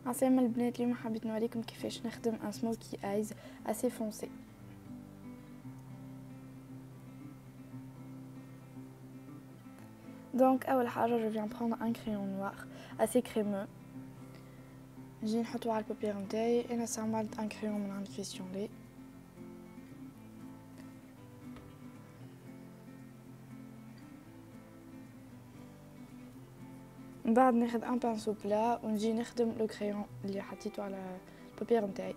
عسلامة البنات، اليوم حبيت نوريكم كيفاش نخدم ان سموكي ايز assez foncé. Donc اول حاجه je viens prendre un crayon noir assez crémeux. نجي نحطو على البابير نتاعي. انا استعملت ان كريون من عند كريستيان لي. من بعد ناخذ ان بانسو بلا ونجي نخدم لو كريون اللي حطيته على البابير نتاعي.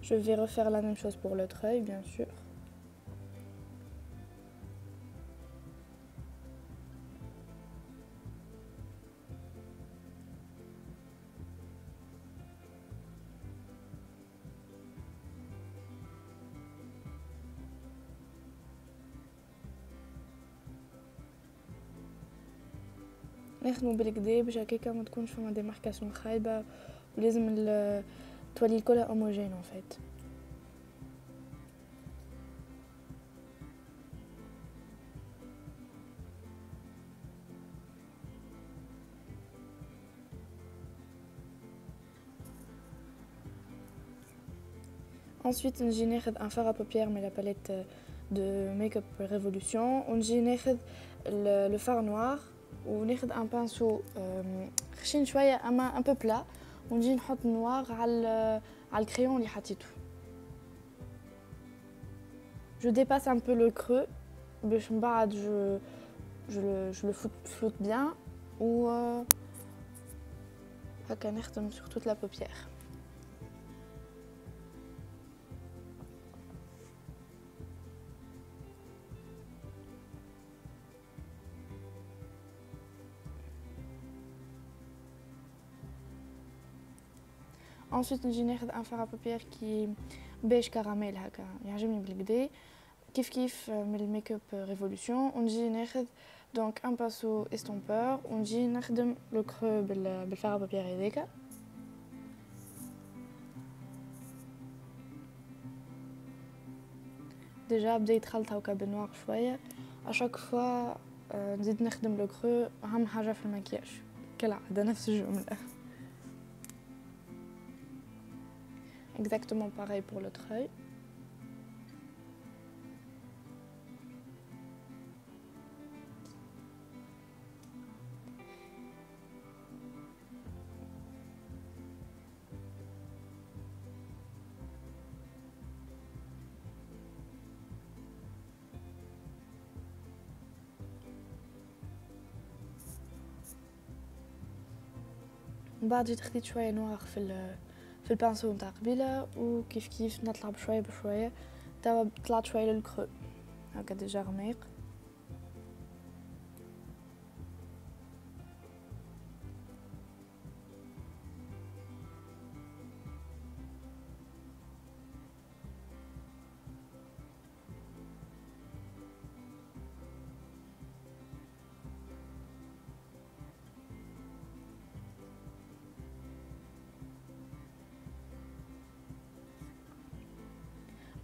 Je vais refaire la même chose pour l'autre œil, bien sûr. نخدمو بالكدا باش هكاكا ما تكونش فما دي ماركاسيون خايبه ولازم تولي الكل هوموجين en fait. Ensuite نجي ناخذ un fard à paupières mais la palette de Make-up Revolution ونجي ناخذ le fard noir وناخذ un pinceau خشين شويه اما un peu plat ونجي نحط noir على الكريون اللي حطيته. Je dépasse un peu le creux باش من بعد je le floute bien و هكا نخدم sur toute la paupière. Ensuite نجي ناخذ ان فار بابير كي بيج كراميل هكا يعجبني بالكدا كيف من الميك اب ريفولوشن ونجي ناخذ دونك ان باسو استومبور ونجي نخدم لو كرو بالفار بابير هذاك. ديجا بدا يتخلط هكا بالنوار شويه اشاك فوا نزيد نخدم لو كرو. اهم حاجه في المكياج كالعاده نفس الجمله. Exactement pareil pour l'autre œil. بعد جيت خديت شويه نوار في البانسو نتاع قبيله وكيف نطلع بشويه بشويه توا طلعت شويه للكرو هكا ديجا غميق.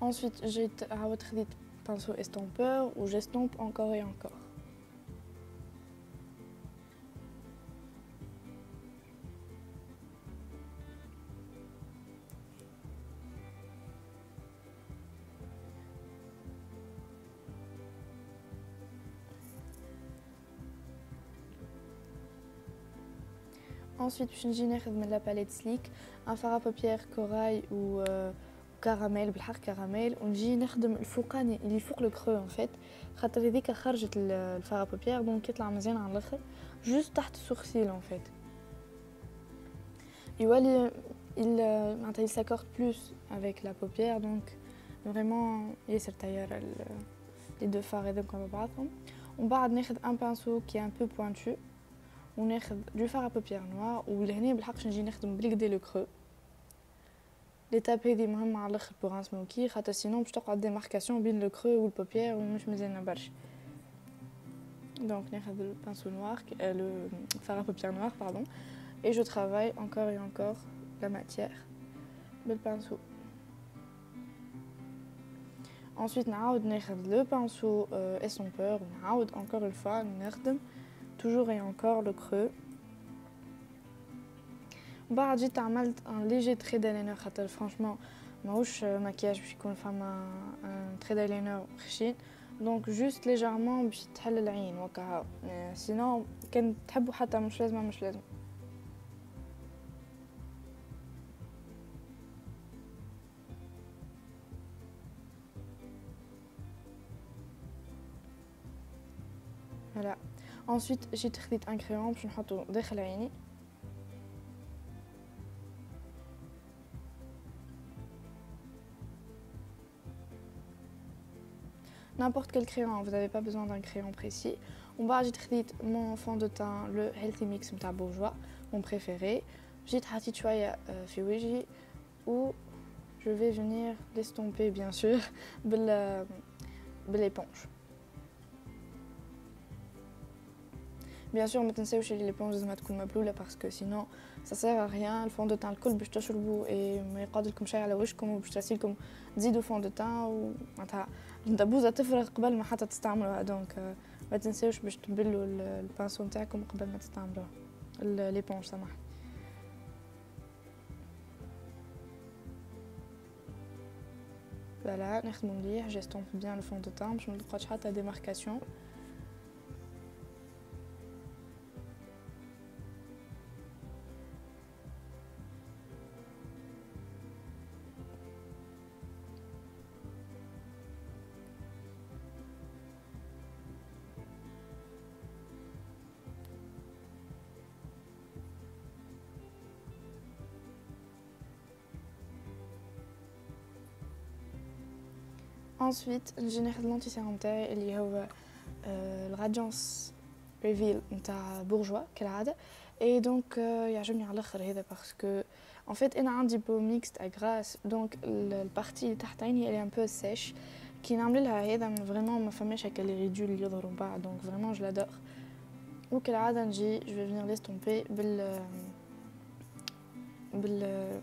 Ensuite, j'ai خديت pinceau estompeur où j'estompe encore et encore. Ensuite, باش نجي ناخذ من la palette Sleek un fard à paupières corail ou كراميل بالحق كراميل ونجي نخدم الفوقاني اللي فوق لو كرو ان فيت خاطر هذيك خرجت الفار بابيير دونك يطلع مزيان على الاخر جوست تحت السورسيل ان فيت يولي معناتها il s'accorde plus avec la paupière donc vraiment ياسر طياره les deux fards هذوك مع بعضهم. ومن بعد ناخذ un pinceau qui est un peu pointu وناخذ du fard à paupières noir ولهنا بالحق نجي نخدم بالكدا لو كرو. ليتاب هذه مهمه على الاخر بوغ ان سموكي خاطر سينو باش تقعد دي ماركاسيون بين لو كرو والبوبيير ومش مزيانه برشا. دونك ناخذ البانسو نوار لو فار بوبيير نوار باردون et je travaille encore et encore la matière le pinceau. Ensuite نعاود ناخذ le pinceau estompeur ونعاود encore une fois نخدم toujours et encore le creux. بعد جيت عملت un léger trait d'eyeliner خاطر franchement ماهوش مكياج باش يكون فما un trait d'eyeliner خشين دونك جوست ليجارمون باش تحل العين وكا سينو كان تحبوا حتى مش لازم. Voilà. Ensuite جيت خديت un crayon باش نحطو داخل عيني. N'importe quel crayon, vous n'avez pas besoin d'un crayon précis. On va ajouter mon fond de teint, le Healthy Mix de Bourjois, mon préféré. J'ai tracé في وجهي où je vais venir l'estomper bien sûr بالéponge. Bien sûr, ما تنساوش l'éponge لازم تكون مبلولة parce que sinon ça sert à rien. Le fond de teint الكل باش تشربوا et ما يقعد لكم شيء على وشكم وباش تغسلكم تزيدوا fond de teint ومعناتها الدبوزة تفرغ قبل ما حتى تستعملوها. دونك ما تنساوش باش تبلوا البانسو نتاعكم قبل ما تستعملوها l'éponge سامحني. Voilà, نخدموا مليح j'estompe bien le fond de teint باش ما تبقاش حتى démarcation. Ensuite, نجي ناخذ لونتيسيرون نتاعي اللي هو الراديانس ريفيل نتاع بورجوا كالعاده اي دونك يعجبني على الاخر هذا باسكو ان فيت انا عندي بو ميكست اغراس دونك البارتي اللي تحت عيني اللي ان بو سيش كي نعمل لها هذا فريمون ما فماش هكا لي ريدول اللي يظهروا من بعد دونك فريمون جو لادور وكالعاده نجي جو فينير ليستومبي بال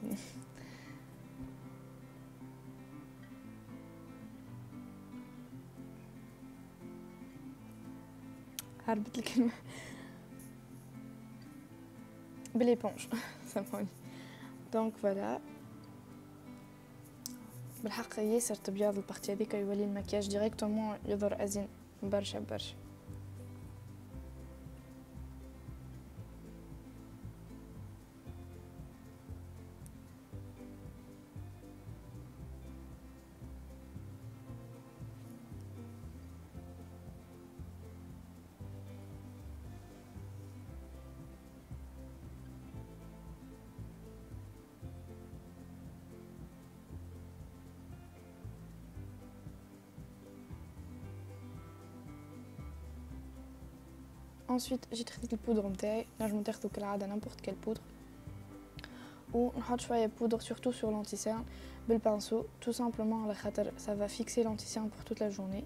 هربت الكلمة باليبونج سامحوني. دونك فوالا بالحق ياسر تبياض البارتي هذيك يولي المكياج ديريكتومون يظهر ازين برشا برشا. Ensuite j'ai traité le poudre نتاعي نجمو تاخذو كالعاده n'importe quelle poudre ونحط شويه poudre surtout sur l'anti-cerne بالبانسو tout simplement على خاطر ça va fixer l'anti-cerne pour toute la journée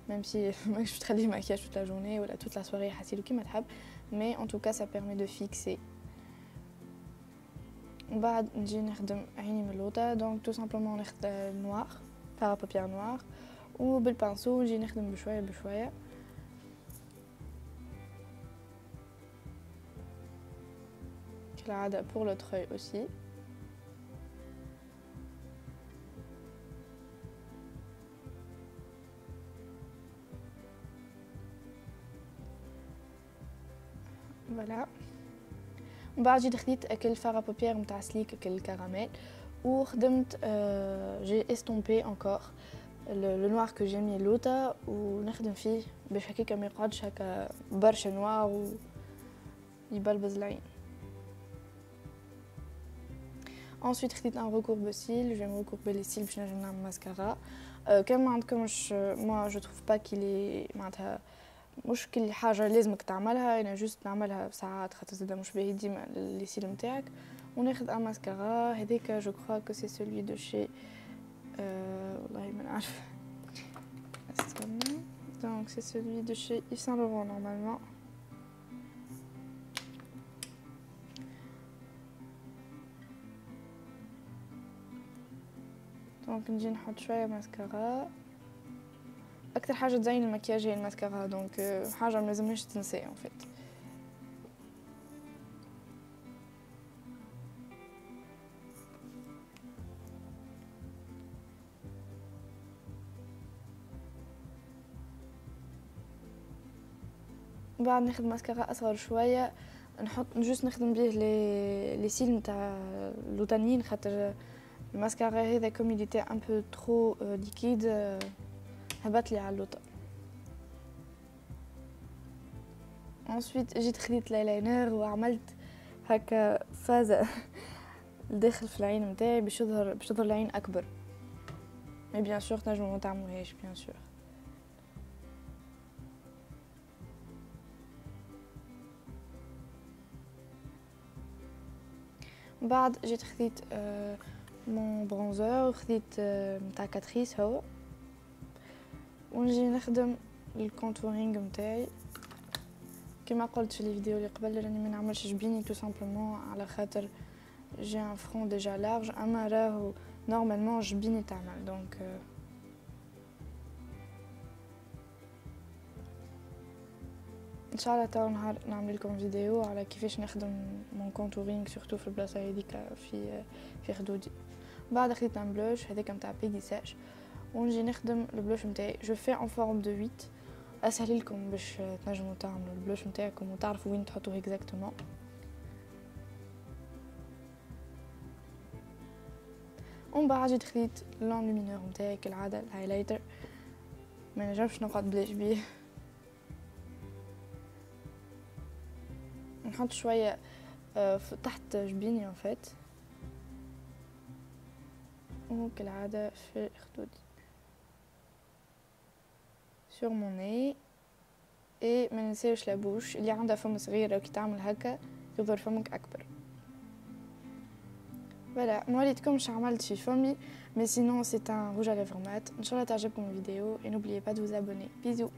même si ماكش تخلي المكياج toute la journée ولا toute la soirée حسيلو كيما تحب mais en tout cas ça permet de fixer. بعد نجي نخدم عيني من اللوطه donc tout simplement ناخذ نوار فار بابير نوار وبالبانسو نجي نخدم بشويه بشويه. كالعادة pour le treuil aussi. Voilà. من بعد جيت خديت اكل فار بوبيير نتاع سليك اكل الكراميل وخدمت جي استومبي انكور لو نوار كو جي مي لوطا ونخدم فيه باش هكاك ما يقعدش هكا برشا نوار ويبلبز العين. Ensuite خديت un recourbe cils, je vais me recourber les cils باش نجم نعمل ماسكارا. كان ما عندكمش moi je trouve pas qu'il est معناتها مش كل حاجه لازمك تعملها انا جوست نعملها ساعات خاطر زاده مش باهي ديما لي سيل نتاعك وناخذ ان ماسكارا هذيك جو كخوا كو سي سولوي دو شي والله ما نعرف استنى دونك سي سولوي دو شي Yves Saint Laurent normalement دونك نجي نحط شويه ماسكارا. اكثر حاجه تزين المكياج هي الماسكارا، دونك حاجه ما لازمهاش تنسى ان فيت. بعد ناخذ ماسكارا اصغر شويه، نحط جوست نخدم بيه لي سيل نتاع اللوتانيين، خاطر الماسكارا هذا كوميديتي ان بو ترو ليكيد هبط لي على اللوطه. انسويت جيت خديت لاينر وعملت هكا فازه داخل في العين نتاعي باش يظهر العين اكبر. مي بيان سور تنجمو ما تعملوهاش بيان سور. بعد جيت خديت مون برونزور وخديت نتاع كاتريس هو، ونجي نخدم الكونتورينغ نتاعي. كما قلت في الفيديو اللي قبل راني ما نعملش جبيني تو سامبلومون على خاطر جي ان فرون ديجا لارج، اما راهو نورمالمون جبيني تعمل. دونك ان شاء الله تو نهار نعمل لكم فيديو على كيفاش نخدم مون كونتورينغ سورتو في البلاصه هذيك في خدودي. بعد خديت ان بلوش هذاك نتاع بيدي ساج، ونجي نخدم البلوش نتاعي جو في ان فورم دو 8. اسهل لكم باش تنجموا تعملوا البلوش نتاعكم وتعرفوا وين تحطوه اكزاكتومون. ومن بعد جيت خديت لون لومينور نتاعي كالعاده الهايلايتر، ما نجمش نقعد بلاش بيه. نحط شويه تحت جبيني ان فيت، وكالعاده في خدودي sur mon nez. اي ما ننساوش لابوش اللي عندها فم صغيره وكي تعمل هكا يظهر فمك اكبر. فوالا ما وريتكمش عملت في فمي، mais sinon c'est un rouge à lèvres mat. ان شاء الله تعجبكم الفيديو et n'oubliez pas de vous abonner. Bisous.